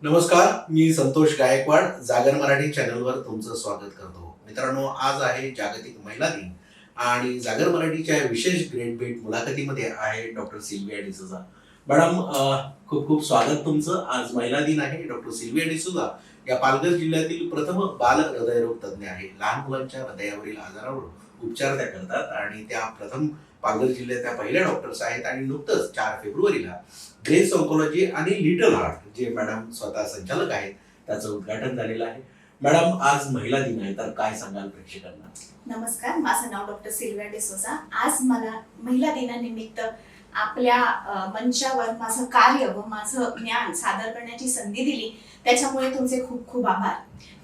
नमस्कार, मी संतोष गायकवाड जागर मराठी चॅनलवर तुमचं स्वागत करतो. मित्रांनो, आज आहे जागतिक महिला दिन आणि जागर मराठीच्या विशेष ग्रेट भेट मुलाखतीमध्ये आहे डॉक्टर सिल्विया डिसूजा. मॅडम, खूप खूप स्वागत तुमचं. आज महिला दिन आहे. डॉक्टर सिल्विया डिसूजा या पालघर जिल्ह्यातील प्रथम बाल हृदयरोग तज्ज्ञ आहे. लहान मुलांच्या हृदयावरील आजारावर उपचार त्या करतात आणि त्या प्रथम पालघर जिल्ह्याच्या पहिल्या डॉक्टर्स आहेत आणि नुकतंच 4 फेब्रुवारीला ग्रेस ऑन्कोलॉजी आणि लिटल हार्ट, जे मॅडम स्वतः संचालक आहेत, त्याचं उद्घाटन झालेलं आहे. मॅडम, आज महिला दिन आहे, तर काय सांगाल प्रेक्षकांना? नमस्कार, माझं नाव डॉक्टर सिल्विया डिसूजा. आज मला महिला दिनानिमित्त आपल्या मंचावर माझं कार्य व माझं ज्ञान सादर करण्याची संधी दिली, त्याच्यामुळे तुमचे खूप खूप आभार.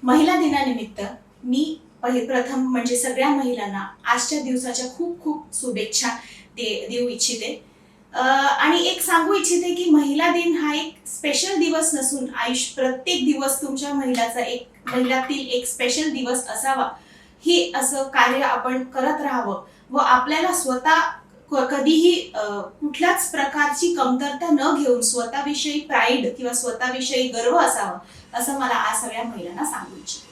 महिला दिनानिमित्त मी प्रथम म्हणजे सगळ्या महिलांना आजच्या दिवसाच्या खूप खूप शुभेच्छा देऊ इच्छिते. आणि एक सांगू इच्छिते की महिला दिन हा एक स्पेशल दिवस नसून प्रत्येक दिवस तुमच्या महिलातील एक स्पेशल दिवस असावा, हे असं कार्य आपण करत राहावं व आपल्याला स्वतः कधीही कुठल्याच प्रकारची कमतरता न घेऊन स्वतःविषयी प्राईड किंवा स्वतःविषयी गर्व असावा, असं मला आज सगळ्या महिलांना सांगू इच्छिते.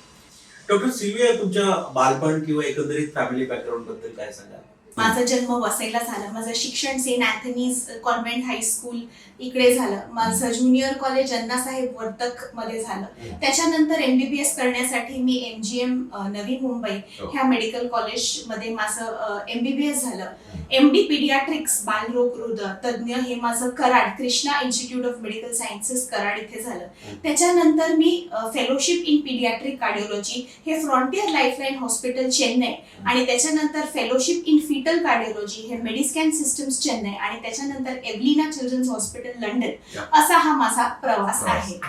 डॉक्टर सिल्विया, तुमच्या बालपण किंवा एकंदरीत फॅमिली बॅकग्राऊंड बद्दल काय सांगाल? माझा जन्म वसईला झाला. माझं शिक्षण सेंट अँथनीज कॉन्व्हेंट हायस्कूल इकडे झालं. माझं ज्युनियर कॉलेज अण्णासाहेब वर्तक मध्ये झालं. त्याच्यानंतर MBBS करण्यासाठी मी MGM नवी मुंबई ह्या मेडिकल कॉलेज मध्ये माझं MBBS झालं. MD पीडियाट्रिक्स बालरोग हृदय तज्ज्ञ हे माझं Karad Krishna institute of medical sciences Karad इथे झालं. त्याच्यानंतर मी फेलोशिप इन पीडियाट्रिक कार्डिओलॉजी हे फ्रॉन्टियर लाईफलाईन हॉस्पिटल चेन्नई आणि त्याच्यानंतर फेलोशिप इन फिटल कार्डिओलॉजी हे मेडिस्कॅन सिस्टम्स चेन्नई आणि त्याच्यानंतर एव्हलिना चिल्ड्रन्स हॉस्पिटल लंडन, असा हा माझा प्रवास आहे.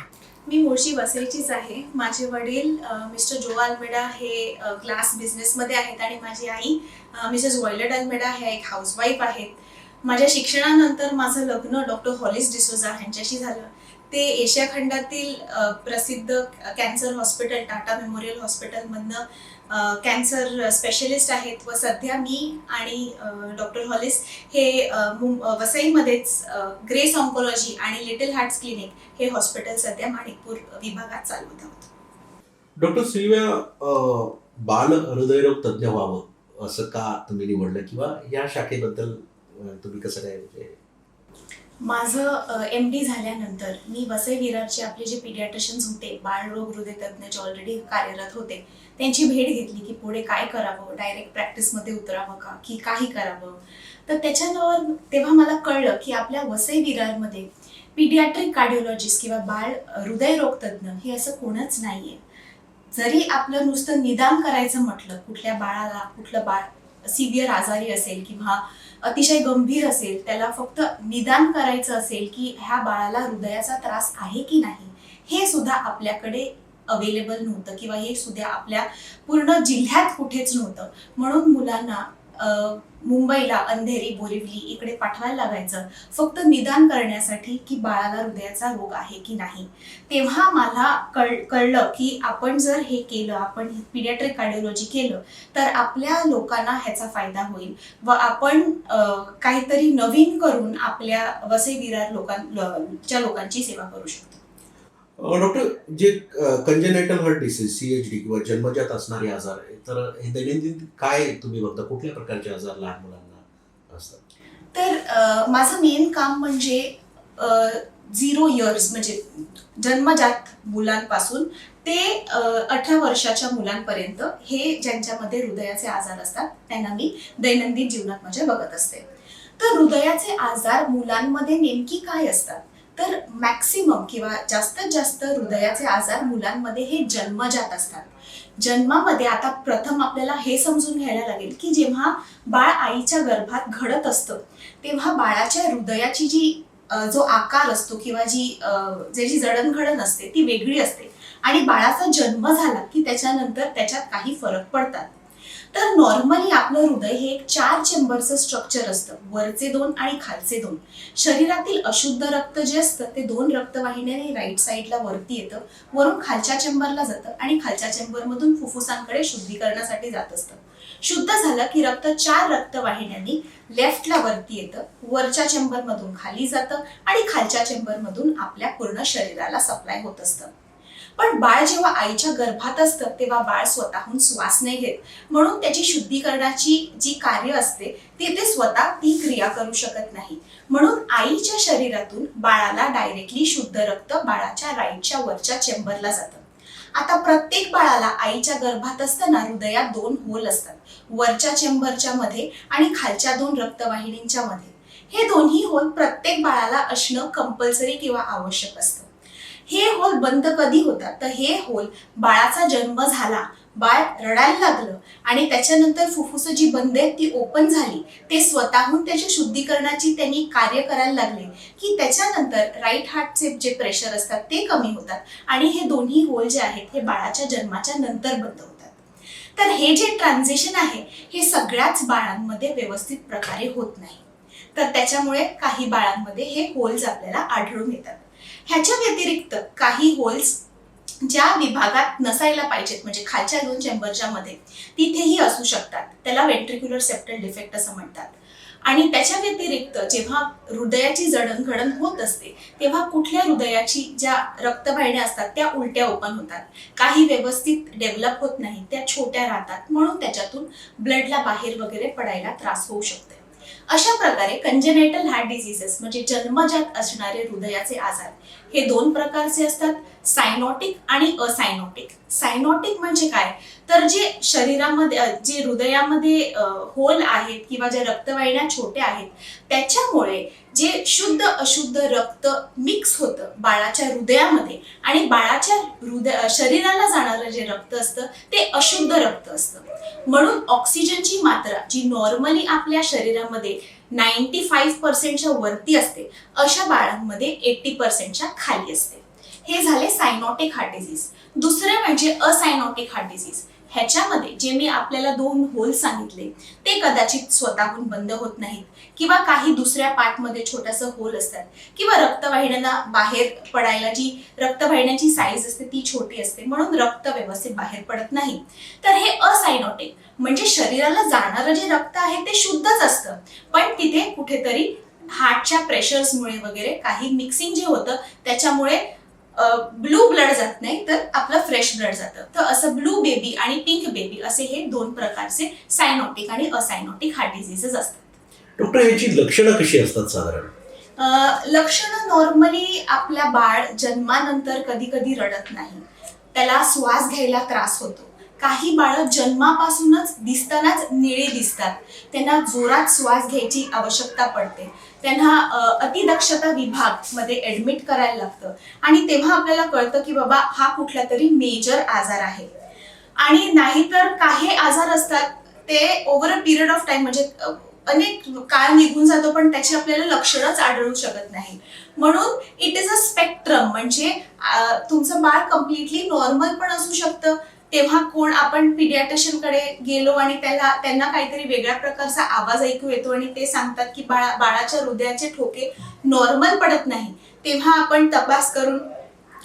मी मूळची वसईचीच आहे. माझे वडील मिस्टर जो अल्मेडा हे ग्लास बिझनेस मध्ये आहेत आणि माझी आई मिसेस वॉयलेट अल्मेडा हे एक हाऊसवाईफ आहेत. माझ्या शिक्षणानंतर माझं लग्न डॉक्टर हॉलिस डिसूजा यांच्याशी झालं. ते एशिया खंडातील प्रसिद्ध कॅन्सर हॉस्पिटल टाटा मेमोरियल हॉस्पिटलमधनं कॅन्सर स्पेशलिस्ट आहेत व सध्या मी आणि डॉक्टर हॉलिस हे वसईमध्येच ग्रेस ऑन्कोलॉजी आणि लिटल हार्ट्स क्लिनिक हे हॉस्पिटल सध्या माणिकपूर विभागात चालवत आहोत. डॉक्टर सिल्विया, बाल हृदयरोग तज्ज्ञ व्हावं असं का तुम्ही निवडलं किंवा या शाखेबद्दल तुम्ही कसं काय? माझं MD झाल्यानंतर मी वसई विरारचे आपले जे पीडियाट्रिशियन्स होते, बाळरोग हृदय तज्ज्ञ जे ऑलरेडी कार्यरत होते, त्यांची भेट घेतली की पुढे काय करावं, डायरेक्ट प्रॅक्टिसमध्ये उतरावं का की काही करावं. तर त्याच्यावर तेव्हा मला कळलं की आपल्या वसई विरारमध्ये पीडियाट्रिक कार्डिओलॉजिस्ट किंवा बाळ हृदयरोग तज्ज्ञ हे असं कोणच नाहीये. जरी आपलं नुसतं निदान करायचं म्हटलं, कुठल्या बाळाला कुठलं बाळ सिव्हिअर आजारी असेल किंवा अतिशय गंभीर असेल, त्याला फक्त निदान करायचं असेल की ह्या बाळाला हृदयाचा त्रास आहे की नाही, हे सुद्धा आपल्याकडे अवेलेबल नव्हतं किंवा हे सुद्धा आपल्या पूर्ण जिल्ह्यात कुठेच नव्हतं. म्हणून मुलांना मुंबईला अंधेरी बोरिवली इकडे पाठवायला लागायचं फक्त निदान करण्यासाठी की बाळाला हृदयाचा रोग आहे की नाही. तेव्हा मला कळलं की आपण जर हे केलं, आपण पीडियाट्रिक कार्डिओलॉजी केलं, तर आपल्या लोकांना ह्याचा फायदा होईल व आपण काहीतरी नवीन करून आपल्या वसई विरार लोकांची सेवा करू शकतो. डॉक्टर, जे कंजेनायटल हार्ट डिसीज CHD किंवा जन्मजात असणारे आजार आहे, तर हे दैनंदिन काय तुम्ही बघता, कुठल्या प्रकारचे आजार लहान मुलांना असतात? तर माझं मेन काम म्हणजे 0 इयर्स म्हणजे जन्मजात मुलांपासून ते 18 वर्षाच्या मुलांपर्यंत हे ज्यांच्यामध्ये हृदयाचे आजार असतात त्यांना मी दैनंदिन जीवनात माझ्या बघत असते. तर हृदयाचे आजार मुलांमध्ये नेमकी काय असतात, तर मॅक्सिमम किंवा जास्तीत जास्त हृदयाचे आजार मुलांमध्ये हे जन्मजात असतात. जन्मामध्ये आता प्रथम आपल्याला हे समजून घ्यायला लागेल की जेव्हा बाळ आईच्या गर्भात घडत असतं तेव्हा बाळाच्या हृदयाची जो आकार असतो किंवा जी जडणघडण असते ती वेगळी असते आणि बाळाचा जन्म झाला की त्याच्यानंतर त्याच्यात काही फरक पडतात. तर नॉर्मली आपलं हृदय हे एक 4 चेंबरचं स्ट्रक्चर असतं, वरचे 2 आणि खालचे 2. शरीरातील अशुद्ध रक्त जे असतं ते 2 रक्तवाहिन्याने राईट साईडला वरती येतं, वरून खालच्या चेंबरला जातं आणि खालच्या चेंबरमधून फुफ्फुसांकडे शुद्धीकरणासाठी जात असतं. शुद्ध झालं की रक्त 4 रक्तवाहिन्यांनी लेफ्टला वरती येतं, वरच्या चेंबर मधून खाली जातं आणि खालच्या चेंबर मधून आपल्या पूर्ण शरीराला सप्लाय होत असतं. पण बाळ जेव्हा आईच्या गर्भात असतं तेव्हा बाळ स्वतःहून श्वास नाही घेत, म्हणून त्याची शुद्धीकरणाची जी कार्य असते ते स्वतः ती क्रिया करू शकत नाही. म्हणून आईच्या शरीरातून बाळाला डायरेक्टली शुद्ध रक्त बाळाच्या राईटच्या वरच्या चेंबरला जातं. आता प्रत्येक बाळाला आईच्या गर्भात असताना हृदयात 2 होल असतात, वरच्या चेंबरच्या मध्ये आणि खालच्या 2 रक्तवाहिनींच्या मध्ये. हे दोन्ही होल प्रत्येक बाळाला असणं कंपल्सरी किंवा आवश्यक असतं. हे होल बंद कधी होतात तर हे होल बाळाचा जन्म झाला, बाळ रडायला लागलं आणि त्याच्यानंतर फुफ्फुस जी बंद आहेत ती ओपन झाली, ते स्वतःहून त्याच्या शुद्धीकरणाची त्यांनी कार्य करायला लागले की त्याच्यानंतर राईट हार्टचे जे प्रेशर असतात ते कमी होतात आणि हे दोन्ही होल जे आहेत हे बाळाच्या जन्माच्या नंतर बंद होतात. तर हे जे ट्रान्झिशन आहे हे सगळ्याच बाळांमध्ये व्यवस्थित प्रकारे होत नाही. तर त्याच्यामुळे काही बाळांमध्ये हे होल्स आपल्याला आढळून येतात. ह्याच्या व्यतिरिक्त काही होल्स ज्या विभागात नसायला पाहिजेत, म्हणजे खालच्या 2 चेंबरच्या मध्ये, तिथेही असू शकतात. त्याला वेंट्रिक्युलर सेप्टल डिफेक्ट असं म्हणतात. आणि त्याच्या व्यतिरिक्त जेव्हा हृदयाची जडणघडण होत असते तेव्हा कुठल्या हृदयाची ज्या रक्तवाहिन्या असतात त्या उलट्या ओपन होतात, काही व्यवस्थित डेव्हलप होत नाही, त्या छोट्या राहतात, म्हणून त्याच्यातून ब्लडला बाहेर वगैरे पडायला त्रास होऊ शकते. अशा प्रकारे कंजेनायटल हार्ट डिझिजेस म्हणजे जन्मजात असणारे हृदयाचे आजार हे 2 प्रकारचे असतात, सायनोटिक आणि असायनोटिक. सायनोटिक म्हणजे काय तर जे शरीरामध्ये जे हृदयामध्ये होल आहेत किंवा ज्या रक्तवाहिन्या छोट्या आहेत त्याच्यामुळे जे शुद्ध अशुद्ध रक्त मिक्स होतं बाळाच्या हृदयामध्ये आणि बाळाच्या शरीराला जाणारं जे रक्त असतं ते अशुद्ध रक्त असतं. म्हणून ऑक्सिजनची मात्रा जी नॉर्मली आपल्या शरीरामध्ये 95% वरती असते अशा बाळांमध्ये 80% खाली असते. हे झाले सायनोटिक हार्ट डिझीज. दुसरे म्हणजे असायनोटिक हार्ट डिझीज. ह्याच्यामध्ये जे मी आपल्याला 2 होल सांगितले ते कदाचित स्वतःहून बंद होत नाहीत किंवा काही दुसऱ्या पार्टमध्ये छोटंसं होल असतात किंवा रक्तवाहिन्यांना बाहेर पडायला जी रक्तवाहिन्यांची साईज असते ती छोटी असते, म्हणून रक्त व्यवस्थित बाहेर पडत नाही. तर हे असायनोटिक म्हणजे शरीराला जाणारं जे रक्त आहे ते शुद्धच असतं, पण तिथे कुठेतरी हार्टच्या प्रेशर्समुळे वगैरे काही मिक्सिंग जे होतं त्याच्यामुळे ब्लू ब्लड जात नाही तर आपलं फ्रेश ब्लड जातं. तर असं ब्लू बेबी आणि पिंक बेबी असे हे 2 प्रकारचे सायनोटिक आणि असायनोटिक हार्ट डिझिजेस असतात. डॉक्टर, याची लक्षणं कशी असतात साधारण? लक्षणं नॉर्मली आपल्या बाळ जन्मानंतर कधी कधी रडत नाही, त्याला श्वास घ्यायला त्रास होतो. काही बाळं जन्मापासूनच दिसतानाच निळे दिसतात, त्यांना जोरात श्वास घ्यायची आवश्यकता पडते, त्यांना अतिदक्षता विभाग मध्ये ऍडमिट करायला लागतं आणि तेव्हा आपल्याला कळतं की बाबा हा कुठला तरी मेजर आजार आहे. आणि नाहीतर काही आजार असतात ते over a period of time म्हणजे अनेक काळ निघून जातो पण त्याची आपल्याला लक्षणच आढळू शकत नाही. म्हणून इट इज अ स्पेक्ट्रम, म्हणजे तुमचं बाळ कम्प्लिटली नॉर्मल पण असू शकतं. तेव्हा कोण आपण पिडियाट्रिशियन कडे गेलो आणि त्यांना काहीतरी वेगळ्या प्रकारचा आवाज ऐकू येतो आणि ते सांगतात की बाळाच्या हृदयाचे ठोके नॉर्मल पडत नाही, तेव्हा आपण तपास करून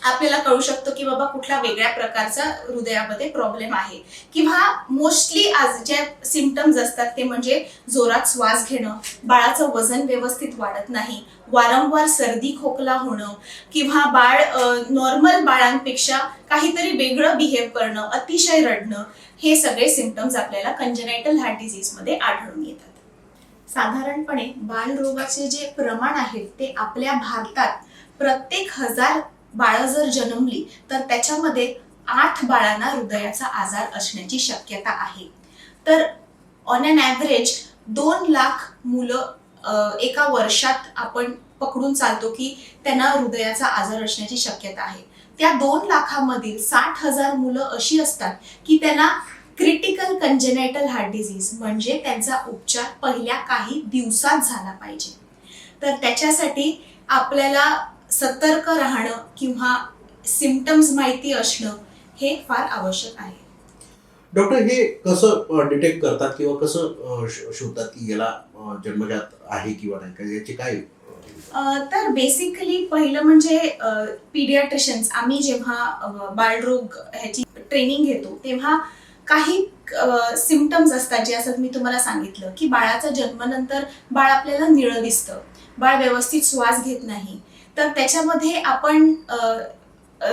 आपल्याला कळू शकतो की बाबा कुठला वेगळ्या प्रकारचा हृदयामध्ये प्रॉब्लेम आहे. किंवा मोस्टली आज जे सिम्पटम्स असतात ते म्हणजे जोरात श्वास घेणं, बाळाचं वजन व्यवस्थित वाढत नाही, वारंवार सर्दी खोकला होणं किंवा बाळ नॉर्मल बाळांपेक्षा काहीतरी वेगळं बिहेव करणं, अतिशय रडणं, हे सगळे सिम्पटम्स आपल्याला कंजेनायटल हार्ट डिझीज मध्ये आढळून येतात. साधारणपणे बालरोगाचे जे प्रमाण आहे ते आपल्या भारतात प्रत्येक 1000 बाळं जर जन्मली तर त्याच्यामध्ये 8 बाळांना हृदयाचा आजार असण्याची शक्यता आहे. तर ऑन अन ॲव्हरेज 2 लाख मुलं एका वर्षात आपण पकडून चालतो की त्यांना हृदयाचा आजार असण्याची शक्यता आहे. त्या 2 लाखामधील 60,000 मुलं अशी असतात की त्यांना क्रिटिकल कंजेनायटल हार्ट डिझीज म्हणजे त्यांचा उपचार पहिल्या काही दिवसात झाला पाहिजे. तर त्याच्यासाठी आपल्याला सतर्क राहणं किंवा सिम्पटम्स माहिती असणं हे फार आवश्यक आहे. डॉक्टर, हे कसं डिटेक्ट करतात किंवा कसं शोधतात की याला जन्मजात आहे किंवा नाही, का याचे काय? तर बेसिकली पहिलं म्हणजे पीडियाट्रिशियन्स, आम्ही जेव्हा बालरोग ह्याची ट्रेनिंग घेतो तेव्हा काही सिम्पटम्स असतात जे असं मी तुम्हाला सांगितलं की बाळाचा जन्मानंतर बाळ आपल्याला निळं दिसतं, बाळ व्यवस्थित श्वास घेत नाही, तर त्याच्यामध्ये आपण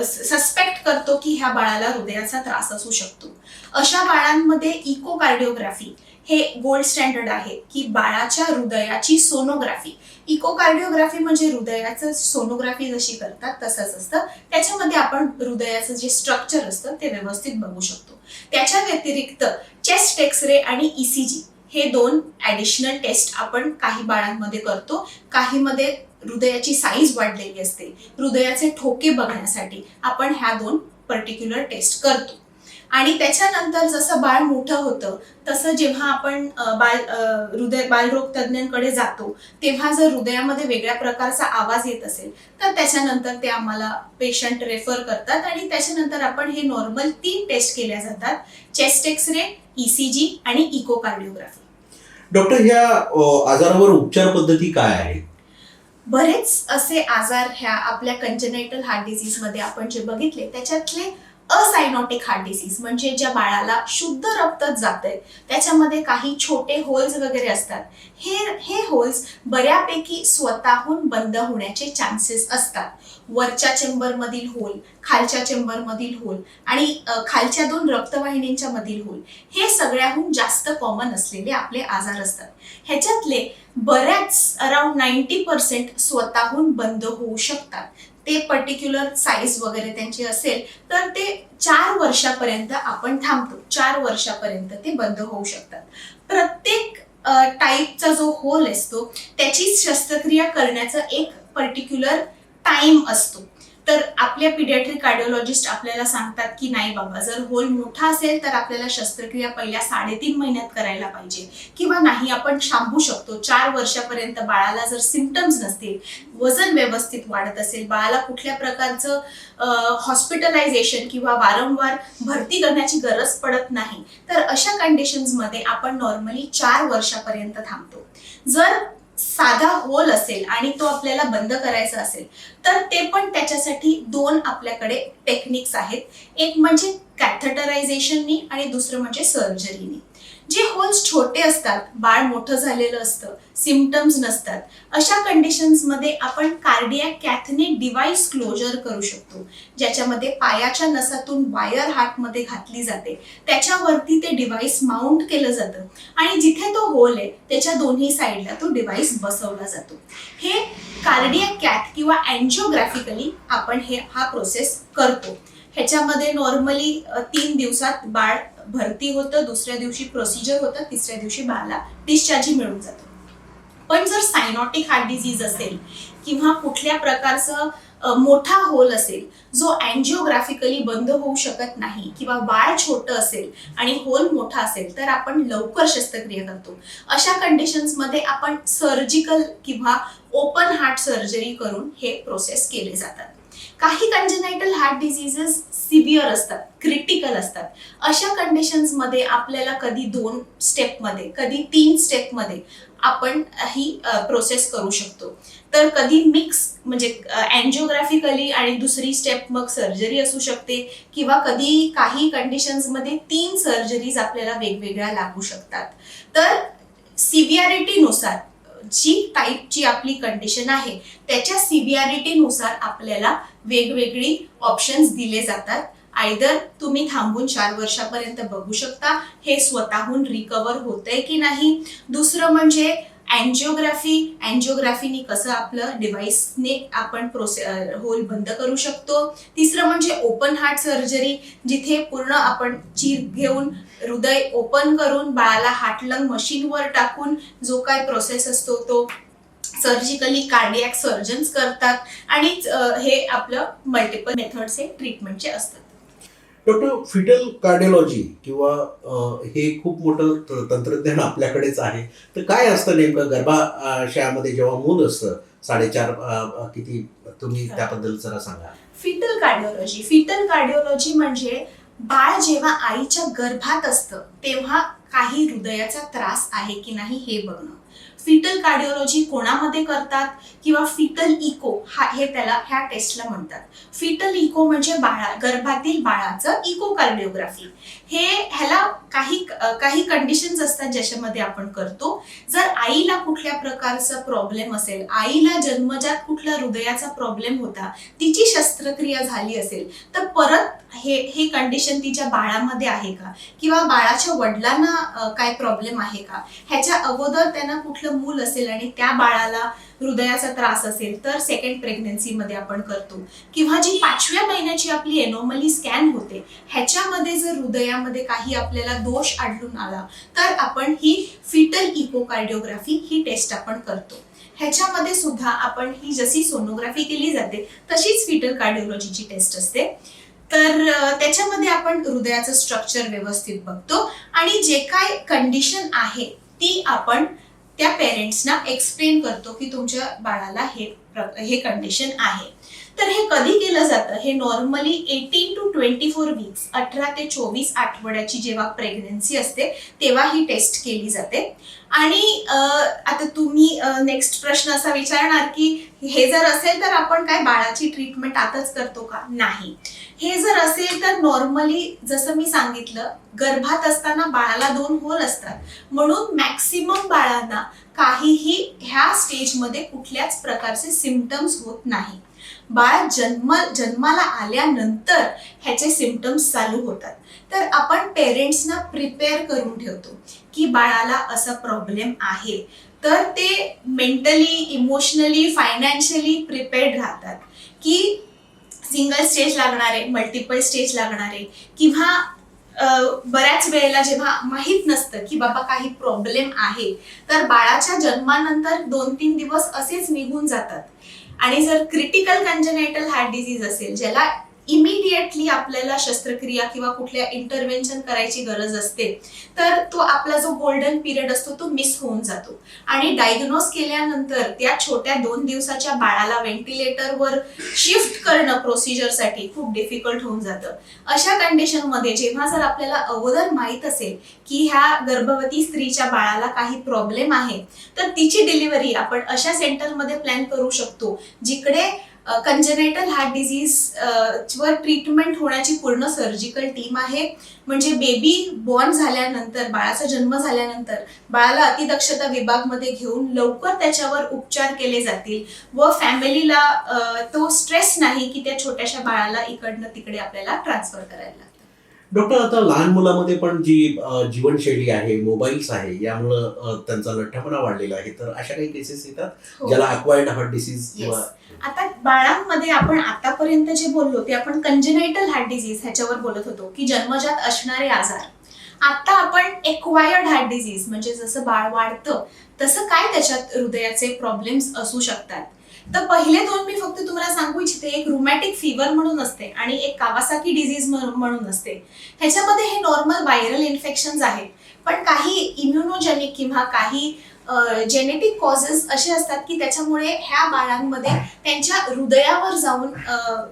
सस्पेक्ट करतो की ह्या बाळाला हृदयाचा त्रास असू शकतो. अशा बाळांमध्ये इकोकार्डिओग्राफी हे गोल्ड स्टँडर्ड आहे की बाळाच्या हृदयाची सोनोग्राफी. इकोकार्डिओग्राफी म्हणजे हृदयाचं सोनोग्राफी जशी करतात तसंच असतं. त्याच्यामध्ये आपण हृदयाचं जे स्ट्रक्चर असतं ते व्यवस्थित बघू शकतो. त्याच्या व्यतिरिक्त चेस्ट एक्सरे आणि ईसीजी हे 2 ॲडिशनल टेस्ट आपण काही बाळांमध्ये करतो. काहीमध्ये हृदयाची साईज वाढलेली असते, हृदयाचे ठोके बघण्यासाठी आपण ह्या 2 पर्टिक्युलर टेस्ट करतो. आणि त्याच्यानंतर जसं बाळ मोठं होतं तसं जेव्हा आपण बालरोग तज्ज्ञांकडे जातो तेव्हा जर हृदयामध्ये वेगळ्या प्रकारचा आवाज येत असेल तर त्याच्यानंतर ते आम्हाला पेशंट रेफर करतात आणि त्याच्यानंतर आपण हे नॉर्मल 3 टेस्ट केल्या जातात: चेस्ट एक्सरे, ईसीजी आणि इकोकार्डिओग्राफी. डॉक्टर, ह्या आजारावर उपचार पद्धती काय आहे? बरेच असे आजार ह्या आपल्या कंजेनायटल हार्ट डिसीज मध्ये आपण जे बघितले त्याच्यातले असायनोटिक हार्ट डिसीज म्हणजे ज्या बाळाला शुद्ध रक्तच जातंय त्याच्यामध्ये काही छोटे होल्स वगैरे असतात. हे होल्स बऱ्यापैकी स्वतःहून बंद होण्याचे चान्सेस असतात. वरच्या चेंबर मधील होल, खालच्या चेंबर मधील होल आणि खालच्या 2 रक्तवाहिन्यांच्या मधील होल हे सगळ्याहून जास्त कॉमन असलेले आपले आजार असतात. ह्याच्यातले बऱ्याच अराउंड 90% स्वतःहून बंद होऊ शकतात. ते पर्टिक्युलर साईज वगैरे त्यांची असेल तर ते 4 वर्षापर्यंत आपण थांबतो. 4 वर्षापर्यंत ते बंद होऊ शकतात. प्रत्येक टाईपचा जो होल असतो त्याची शस्त्रक्रिया करण्याचा एक पर्टिक्युलर टाइम असतो. तर आपल्या पिडियाट्रिक कार्डिओलॉजिस्ट आपल्याला सांगतात की नाही बाबा, जर होल मोठा असेल तर आपल्याला शस्त्रक्रिया पहिल्या 3.5 महिन्यात करायला पाहिजे किंवा नाही आपण थांबू शकतो. 4 वर्षापर्यंत बाळाला जर सिम्पटम्स नसतील, वजन व्यवस्थित वाढत असेल, बाळाला कुठल्या प्रकारचं हॉस्पिटलायझेशन किंवा वारंवार भरती करण्याची गरज पडत नाही, तर अशा कंडिशन्समध्ये आपण नॉर्मली 4 वर्षापर्यंत थांबतो. जर साधा होल असेल आणि तो आपल्याला बंद करायचा असेल तर ते पण त्याच्यासाठी 2 आपल्याकडे टेक्निक्स आहेत. एक म्हणजे कॅथेटरायझेशननी आणि दुसरं म्हणजे सर्जरीनी. जे होल्स छोटे असतात, बाळ मोठं झालेलं असतं, सिम्पटम्स नसतात, अशा कंडिशन्समध्ये आपण कार्डियाक कॅथनेट डिव्हाइस क्लोजर करू शकतो, ज्याच्यामध्ये पायाच्या नसातून वायर हार्टमध्ये घातली जाते, त्याच्यावरती ते डिव्हाइस माउंट केलं जातं आणि जिथे तो होल आहे त्याच्या दोन्ही साईडला तो डिव्हाइस बसवला जातो. हे कार्डियाक कॅथ किंवा अँजिओग्राफिकली आपण हा प्रोसेस करतो. ह्याच्यामध्ये नॉर्मली 3 दिवसात बाळ भरती होतं, दुसऱ्या दिवशी प्रोसिजर होतं, तिसऱ्या दिवशी बाळाला डिस्चार्ज मिळून जातो. पण जर सायनोटिक हार्ट डिसीज असेल किंवा कुठल्या प्रकारचं मोठा होल असेल जो अँजिओग्राफिकली बंद होऊ शकत नाही किंवा बाळ छोटं असेल आणि होल मोठा असेल तर आपण लवकर शस्त्रक्रिया करतो. अशा कंडिशन्समध्ये आपण सर्जिकल किंवा ओपन हार्ट सर्जरी करून हे प्रोसेस केले जातात. काही कंजेनायटल हार्ट डिसीजेस सिव्हिअर असतात, क्रिटिकल असतात. अशा कंडिशन्समध्ये आपल्याला कधी 2 स्टेपमध्ये, कधी 3 स्टेपमध्ये आपण ही प्रोसेस करू शकतो. तर कधी मिक्स म्हणजे अँजिओग्राफिकली आणि दुसरी स्टेप मग सर्जरी असू शकते किंवा कधी काही कंडिशन्समध्ये 3 सर्जरीज आपल्याला वेगवेगळ्या लागू शकतात. तर सिव्हिअरिटीनुसार जी टाईपची आपली कंडिशन आहे त्याच्या सिव्हिअरिटीनुसार आपल्याला वेगवेगळी ऑप्शन्स दिले जातात. आयदर तुम्ही थांबून 4 वर्षापर्यंत बघू शकता हे स्वतःहून रिकवर होतंय की नाही. दुसरं म्हणजे अँजिओग्राफीनी कसं आपलं डिव्हाइसने आपण होल बंद करू शकतो. तिसरं म्हणजे ओपन हार्ट सर्जरी, जिथे पूर्ण आपण चीर घेऊन हृदय ओपन करून बाळाला हार्ट लंग मशीनवर टाकून जो काय प्रोसेस असतो तो सर्जिकली कार्डियाक सर्जन्स करतात आणि हे आपलं मल्टिपल मेथड्स हे ट्रीटमेंटचे असतात. डॉक्टर, फिटल कार्डिओलॉजी किंवा हे खूप मोठं तंत्रज्ञान आपल्याकडेच आहे, तर काय असतं नेमकं गर्भाशयामध्ये जेव्हा मूल असतं 4.5 किती, तुम्ही त्याबद्दल जरा सांगा. फिटल कार्डिओलॉजी म्हणजे बाळ जेव्हा आईच्या गर्भात असतं तेव्हा काही हृदयाचा त्रास आहे की नाही हे बघणं. फिटल कार्डिओलॉजी कोणामध्ये करतात किंवा फिटल इको हे त्याला ह्या टेस्टला म्हणतात. फिटल इको म्हणजे गर्भातील बाळाचं इको कार्डिओग्राफी. ह्याला काही कंडिशन्स असतात ज्याच्यामध्ये आपण करतो. जर आईला कुठल्या प्रकारचा प्रॉब्लेम असेल, आईला जन्मजात कुठला हृदयाचा प्रॉब्लेम होता, तिची शस्त्रक्रिया झाली असेल, तर परत हे कंडिशन तिच्या बाळामध्ये आहे का, किंवा बाळाच्या वडिलांना काय प्रॉब्लेम आहे का, ह्याच्या अगोदर त्यांना कुठलं मूल असेल आणि त्या बाळाला हृदयाचा त्रास असेल तर सेकंड प्रेग्नन्सी मध्ये आपण करतो. किंवा जी 5व्या महिन्याची आपली एनॉमली स्कॅन होते, ह्याच्यामध्ये जर हृदयामध्ये काही आपल्याला दोष आढळून आला तर आपण ही फिटल इकोकार्डिओग्राफी ही टेस्ट आपण करतो. ह्याच्यामध्ये सुद्धा आपण ही जशी सोनोग्राफी केली जाते तशीच फिटल कार्डिओलॉजीची टेस्ट असते. तर त्याच्यामध्ये आपण हृदयाचं स्ट्रक्चर व्यवस्थित बघतो आणि जे काय कंडिशन आहे ती आपण त्या पेरेंट्सना एक्सप्लेन करतो की तुमच्या बाळाला हे कंडिशन आहे. तर हे कधी केलं जातं? हे नॉर्मली 18 to 24 वीक्स, 18 ते 24 आठवड्याची जेव्हा प्रेग्नन्सी असते तेव्हा ही टेस्ट केली जाते. आणि आता तुम्ही नेक्स्ट प्रश्न असा विचारणार की हे जर असेल तर आपण काय बाळाची ट्रीटमेंट आताच करतो का? नाही. हे जर असेल तर नॉर्मली जसं मी सांगितलं, गर्भात असताना बाळाला 2 होल असतात, म्हणून मॅक्सिमम बाळांना काहीही ह्या स्टेजमध्ये कुठल्याच प्रकारचे सिम्पटम्स होत नाही. बाळ जन्माला आल्यानंतर ह्याचे सिम्पटम्स चालू होतात. तर आपण पेरेंट्सना प्रिपेअर करून ठेवतो की बाळाला असा प्रॉब्लेम आहे, तर ते मेंटली, इमोशनली, फायनान्शियली प्रिपेअर्ड राहतात की सिंगल स्टेज लागणारे, मल्टिपल स्टेज लागणारे, किंवा बऱ्याच वेळेला जेव्हा माहीत नसतं की बाबा काही प्रॉब्लेम आहे तर बाळाच्या जन्मानंतर 2-3 दिवस असेच निघून जातात. आणि जर क्रिटिकल कंजेनायटल हार्ट डिसीज असेल, ज्याला इमिडिएटली आपल्याला शस्त्रक्रिया किंवा कुठल्या इंटरव्हेन्शन करायची गरज असते, तर तो आपला जो गोल्डन पिरियड असतो तो मिस होऊन जातो. आणि डायग्नोज केल्यानंतर त्या छोट्या 2 दिवसाच्या बाळाला व्हेंटिलेटरवर शिफ्ट करणं प्रोसिजरसाठी खूप डिफिकल्ट होऊन जातं. अशा कंडिशनमध्ये जेव्हा जर आपल्याला अगोदर माहीत असेल की ह्या गर्भवती स्त्रीच्या बाळाला काही प्रॉब्लेम आहे, तर तिची डिलिव्हरी आपण अशा सेंटरमध्ये प्लॅन करू शकतो जिकडे कंजेनायटल हार्ट डिसीज वर ट्रीटमेंट होण्याची पूर्ण सर्जिकल टीम आहे. म्हणजे बेबी बॉर्न झाल्यानंतर, बाळाचा जन्म झाल्यानंतर बाळाला अतिदक्षता विभागमध्ये घेऊन लवकर त्याच्यावर उपचार केले जातील व फॅमिलीला तो स्ट्रेस नाही की त्या छोट्याशा बाळाला इकडनं तिकडे आपल्याला ट्रान्सफर करायला लागतं. डॉक्टर, आता लहान मुलामध्ये पण जी जीवनशैली आहे, मोबाईल्स आहे, यामुळं त्यांचा लठ्ठपणा वाढलेला आहे, तर अशा काही केसेस येतात हो. ज्याला अक्वायर्ड हार्ट डिसीज Yes. किंवा आता बाळांमध्ये आपण आतापर्यंत जे बोललो ते आपण कंजेनायटल हार्ट डिसीज ह्याच्यावर बोलत होतो की जन्मजात असणारे आजार. आता आपण एक्वायर्ड हार्ट डिसीज म्हणजे जसं बाळ वाढतं तसं काय त्याच्यात हृदयाचे प्रॉब्लेम्स असू शकतात. तर पहिले 2 मी फक्त तुम्हाला सांगू इच्छिते. एक रुमॅटिक फिवर म्हणून असते आणि एक कावासाकी डिझीज म्हणून असते. ह्याच्यामध्ये हे नॉर्मल व्हायरल इन्फेक्शन्स आहेत, पण काही इम्युनोजेनिक किंवा काही जेनेटिक कॉजेस असे असतात की त्याच्यामुळे ह्या बाळांमध्ये त्यांच्या हृदयावर जाऊन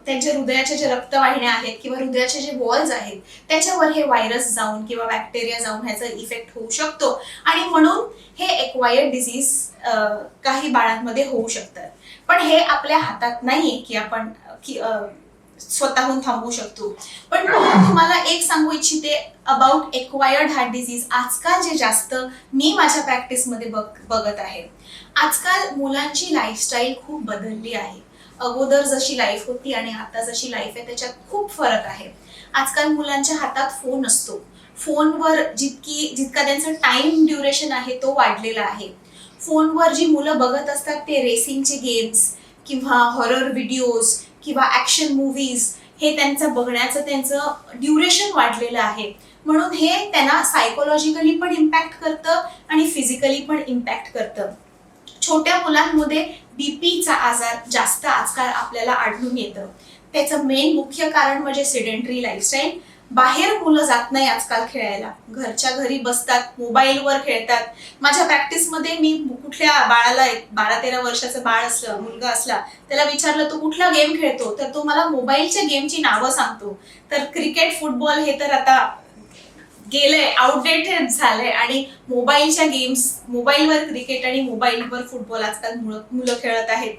त्यांच्या हृदयाच्या जे रक्तवाहिन्या आहेत किंवा हृदयाचे जे वॉल्स आहेत त्याच्यावर हे व्हायरस जाऊन किंवा बॅक्टेरिया जाऊन ह्याचा इफेक्ट होऊ शकतो. आणि म्हणून हे एक्वायर्ड डिसीज काही बाळांमध्ये होऊ शकतात. पण हे आपल्या हातात नाहीये की आपण स्वतःहून थांबवू शकतो. पण तुम्हाला एक सांगू इच्छिते अबाउट एक्वायर्ड हार्ट डिसीज. आजकाल जे जास्त मी माझ्या प्रॅक्टिसमध्ये बघत आहे, आजकाल मुलांची लाईफस्टाईल खूप बदलली आहे. अगोदर जशी लाईफ होती आणि आता जशी लाईफ आहे त्याच्यात खूप फरक आहे. आजकाल मुलांच्या हातात फोन असतो. फोनवर जितका त्यांचा टाइम ड्युरेशन आहे तो वाढलेला आहे. फोनवर जी मुलं बघत असतात ते रेसिंगचे गेम्स किंवा हॉरर व्हिडिओज किंवा ॲक्शन मूव्हीज, हे त्यांचं ड्युरेशन वाढलेलं आहे. म्हणून हे त्यांना सायकोलॉजिकली पण इम्पॅक्ट करतं आणि फिजिकली पण इम्पॅक्ट करतं. छोट्या मुलांमध्ये बीपीचा आजार जास्त आजकाल आपल्याला आढळून येतं. त्याचं मेन मुख्य कारण म्हणजे सेडेंटरी लाईफस्टाईल. बाहेर मुलं जात नाही आजकाल खेळायला, घरच्या घरी बसतात, मोबाईलवर खेळतात. माझ्या प्रॅक्टिसमध्ये मी कुठल्या बाळाला 12-13 वर्षाचं बाळ असलं, मुलगा असला, त्याला विचारलं तू कुठला गेम खेळतो, तर तो मला मोबाईलच्या गेमची नावं सांगतो. तर क्रिकेट, फुटबॉल हे तर आता गेलंय, आउटडेटेड झालंय आणि मोबाईलच्या गेम्स, मोबाईलवर क्रिकेट आणि मोबाईलवर फुटबॉल आजकाल मुलं खेळत आहेत.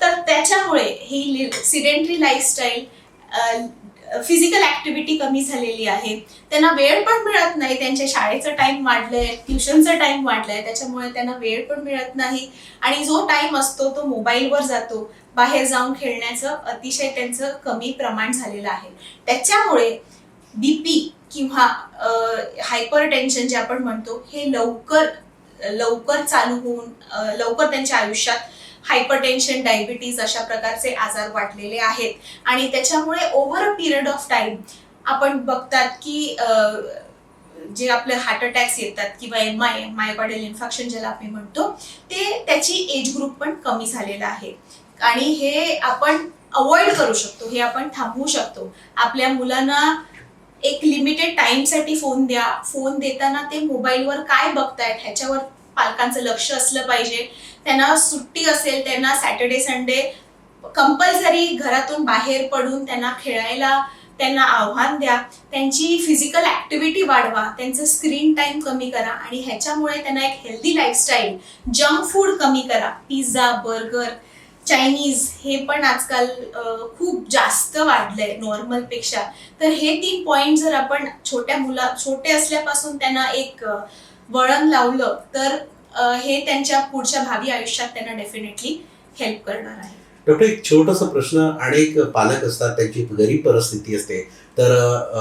तर त्याच्यामुळे ही सिडेंटरी लाईफस्टाईल, फिजिकल ऍक्टिव्हिटी कमी झालेली आहे. त्यांना वेळ पण मिळत नाही, त्यांच्या शाळेचं टाइम वाढलंय, ट्युशनचं टाइम वाढलंय, त्याच्यामुळे त्यांना वेळ पण मिळत नाही आणि जो टाइम असतो तो मोबाईलवर जातो. बाहेर जाऊन खेळण्याचं अतिशय त्यांचं कमी प्रमाण झालेलं आहे. त्याच्यामुळे बीपी किंवा हायपर टेन्शन जे आपण म्हणतो हे लवकर चालू होऊन लवकर त्यांच्या आयुष्यात हायपर टेन्शन, डायबिटीज अशा प्रकारचे आजार वाढलेले आहेत. आणि त्याच्यामुळे over a period of time आपण बघतात की जे आपले हार्ट अटॅक्स येतात किंवा मायोकार्डियल इन्फेक्शन ज्याला आपण म्हणतो, ते त्याची एज ग्रुप पण कमी झालेला आहे. आणि हे आपण अवॉइड करू शकतो, हे आपण थांबवू शकतो. आपल्या मुलांना एक लिमिटेड टाइमसाठी फोन द्या. फोन देताना ते मोबाईलवर काय बघतायत ह्याच्यावर पालकांचं लक्ष असलं पाहिजे. त्यांना सुट्टी असेल, त्यांना सॅटर्डे संडे कंपल्सरी घरातून बाहेर पडून त्यांना खेळायला त्यांना आव्हान द्या. त्यांची फिजिकल ऍक्टिव्हिटी वाढवा, त्यांचं स्क्रीन टाइम कमी करा आणि ह्याच्यामुळे त्यांना एक हेल्दी लाईफस्टाईल, जंक फूड कमी करा. पिझ्झा, बर्गर, चायनीज हे पण आजकाल खूप जास्त वाढलंय नॉर्मल पेक्षा. तर हे 3 पॉइंट जर आपण छोटे असल्यापासून त्यांना एक वळण लावलं तर हे त्यांच्या पुढच्या भावी आयुष्यात त्यांना डेफिनेटली हेल्प करणार आहे. डॉक्टर, एक छोटासा प्रश्न. अनेक पालक असतात, त्यांची गरीब परिस्थिती असते, तर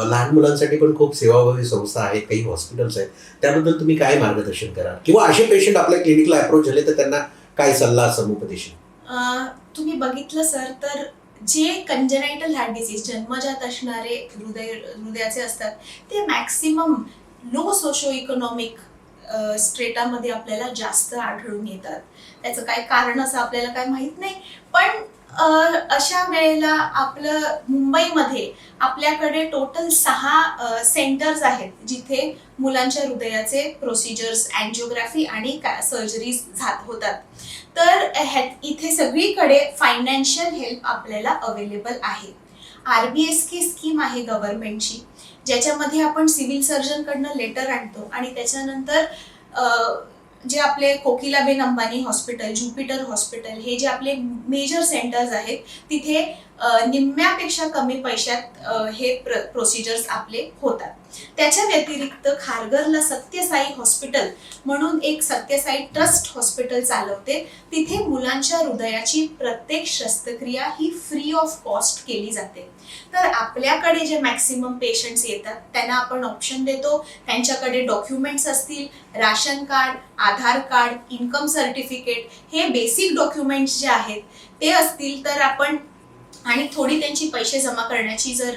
लहान मुलांसाठी पण खूप सेवाभावी संस्था आहेत, काही हॉस्पिटल्स आहेत, त्याबद्दल तुम्ही काय मार्गदर्शन कराल? किंवा असे पेशंट आपल्या क्लिनिकला अप्रोच झाले तर त्यांना काय सल्ला, समुपदेशन? तुम्ही बघितलं सर तर जे कंजेनायटल हार्ट डिसीज, जन्मजात असणारे हृदयाचे असतात, ते मॅक्सिमम लो सोशो इकॉनॉमिक स्ट्रेटामध्ये आपल्याला जास्त आढळून येतात. त्याचं काय कारण असं आपल्याला काय माहित नाही. पण अशा वेळेला आपलं मुंबईमध्ये आपल्याकडे टोटल 6 सेंटर्स आहेत जिथे मुलांच्या हृदयाचे प्रोसिजर्स, अँजिओग्राफी आणि सर्जरीज होतात. तर इथे सगळीकडे फायनान्शियल हेल्प आपल्याला अवेलेबल आहे. RBSK स्कीम आहे गव्हर्नमेंटची, ज्याच्यामध्ये आपण सिव्हिल सर्जनकडनं लेटर आणतो आणि त्याच्यानंतर जे आपले Kokilaben Ambani hospital, Jupiter hospital, हे जे आपले मेजर सेंटर्स आहेत, तिथे निम्म्यापेक्षा कमी पैशात हे प्रोसिजर्स आपले होतात. त्याच्या व्यतिरिक्त खारघरला सत्यसाई हॉस्पिटल म्हणून एक सत्यसाई ट्रस्ट हॉस्पिटल चालवते. तिथे मुलांच्या हृदयाची प्रत्येक शस्त्रक्रिया ही फ्री ऑफ कॉस्ट केली जाते. तर आपल्याकडे जे मॅक्सिमम पेशंट्स येतात त्यांना आपण ऑप्शन देतो. त्यांच्याकडे डॉक्युमेंट्स असतील, राशन कार्ड, आधार कार्ड, इन्कम सर्टिफिकेट, हे बेसिक डॉक्युमेंट्स जे आहेत ते असतील तर आपण, आणि थोडी त्यांची पैसे जमा करण्याची जर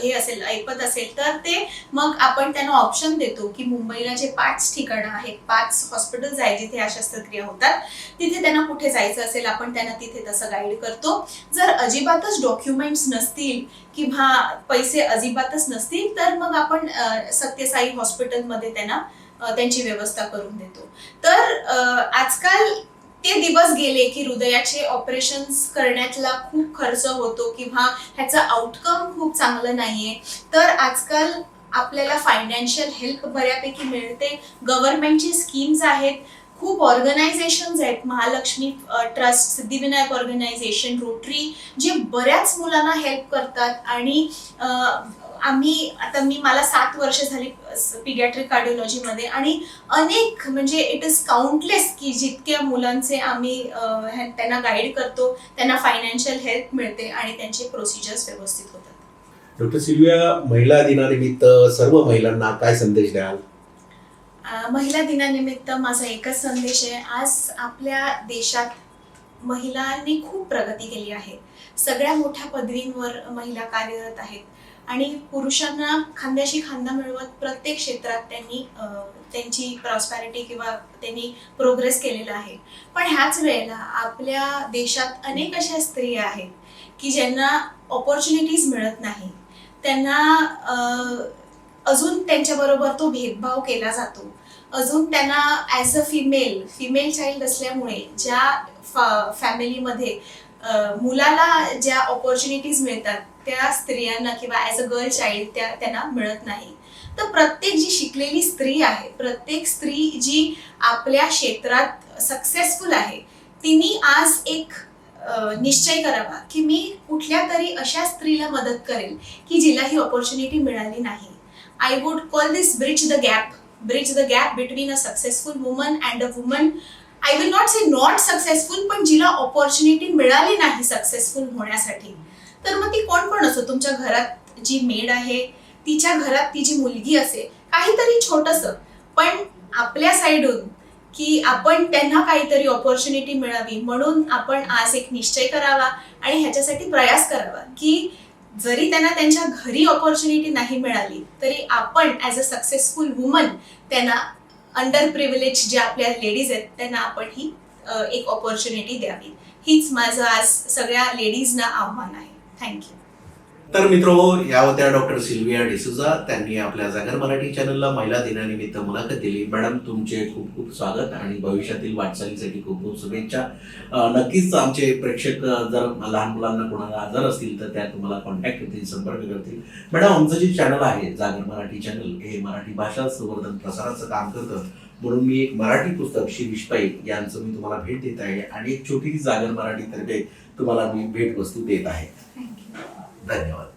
हे असेल, ऐपत असेल, तर ते मग आपण त्यांना ऑप्शन देतो की मुंबईला जे 5 ठिकाणं आहेत, 5 हॉस्पिटल्स आहेत जिथे या शस्त्रक्रिया होतात, तिथे त्यांना कुठे जायचं असेल आपण त्यांना तिथे तसं गाईड करतो. जर अजिबातच डॉक्युमेंट्स नसतील किंवा पैसे अजिबातच नसतील तर मग आपण सत्यसाई हॉस्पिटलमध्ये त्यांना त्यांची व्यवस्था करून देतो. तर आजकाल ते दिवस गेले की हृदयाचे ऑपरेशन्स करण्यातला खूप खर्च होतो किंवा ह्याचं आउटकम खूप चांगलं नाहीये. तर आजकाल आपल्याला फायनान्शियल हेल्प बऱ्यापैकी मिळते. गव्हर्नमेंटची स्कीम्स आहेत, खूप ऑर्गनायझेशन्स आहेत, Mahalakshmi trust, Siddhivinayak organisation, Rotary, जे बऱ्याच मुलांना हेल्प करतात. आणि मला 7 वर्ष झाली पिडियाट्रिक कार्डिओलॉजीमध्ये आणि अनेक, म्हणजे इट इज काउंटलेस की जितक्या मुलांचे आम्ही त्यांना गाईड करतो, त्यांना फायनान्शियल हेल्प मिळते आणि त्यांचे प्रोसिजर्स व्यवस्थित होतात. डॉक्टर सिल्विया, महिला दिनानिमित्त सर्व महिलांना काय संदेश द्याल? महिला दिनानिमित्त माझा एकच संदेश आहे. आज आपल्या देशात महिलांनी खूप प्रगती केली आहे. सगळ्या मोठ्या पदवींवर महिला कार्यरत आहेत आणि पुरुषांना खांद्याशी खांदा मिळवत प्रत्येक क्षेत्रात त्यांनी त्यांची प्रॉस्पॅरिटी किंवा त्यांनी प्रोग्रेस केलेला आहे. पण ह्याच वेळेला आपल्या देशात अनेक अशा स्त्रिया आहेत की ज्यांना ऑपॉर्च्युनिटीज मिळत नाही. त्यांना अजून त्यांच्याबरोबर तो भेदभाव केला जातो. अजून त्यांना ॲज अ फिमेल चाइल्ड असल्यामुळे ज्या फॅमिलीमध्ये मुलाला ज्या ऑपॉर्च्युनिटीज मिळतात त्या स्त्रियांना किंवा ॲज अ गर्ल चाइल्ड त्यांना मिळत नाही. तर प्रत्येक जी शिकलेली स्त्री आहे, प्रत्येक स्त्री जी आपल्या क्षेत्रात सक्सेसफुल आहे, तिने आज एक निश्चय करावा की मी कुठल्या तरी अशा स्त्रीला मदत करेल की जिला ही ऑपॉर्च्युनिटी मिळाली नाही. I would call this bridge the gap between a successful woman and a woman, I will not say not successful, पण जिला ऑपॉर्च्युनिटी मिळाली नाही सक्सेसफुल होण्यासाठी. तर मग ती कोण पण असो, तुमच्या घरात जी मेड आहे, तिच्या घरात ती जी मुलगी असेल, काहीतरी छोटंसं, पण आपल्या साईडून की आपण त्यांना काहीतरी ऑपॉर्च्युनिटी मिळावी म्हणून आपण आज एक निश्चय करावा आणि ह्याच्यासाठी प्रयास करावा की जरी त्यांना त्यांच्या घरी ऑपॉर्च्युनिटी नाही मिळाली तरी आपण ॲज अ सक्सेसफुल वुमन त्यांना अंडर प्रिव्हिलेज ज्या आपल्या लेडीज आहेत त्यांना आपण ही एक ऑपॉर्च्युनिटी द्यावी. हीच माझं आज सगळ्या लेडीजना आव्हान आहे. थँक्यू. तर मित्रो, या होत्या डॉक्टर सिल्विया डिसूजा. त्यांनी आपल्या जागर मराठी चॅनलला महिला दिनानिमित्त मुलाखत दिली. मॅडम, तुमचे खूप खूप स्वागत आणि भविष्यातील वाटचालीसाठी खूप खूप शुभेच्छा. नक्कीच आमचे प्रेक्षक जर लहान मुलांना कोणाला आजार असतील तर त्या तुम्हाला कॉन्टॅक्ट करतील, संपर्क करतील. मॅडम, आमचं जे चॅनल आहे जागर मराठी चॅनल हे मराठी भाषा संवर्धन प्रसाराचं काम करतं, म्हणून मी एक मराठी पुस्तक शिरीष पै यांचं मी तुम्हाला भेट देत आहे आणि एक छोटी जागर मराठी तर्फे तुम्हाला मी भेट वस्तू देत आहे. थँक्यू. धन्यवाद.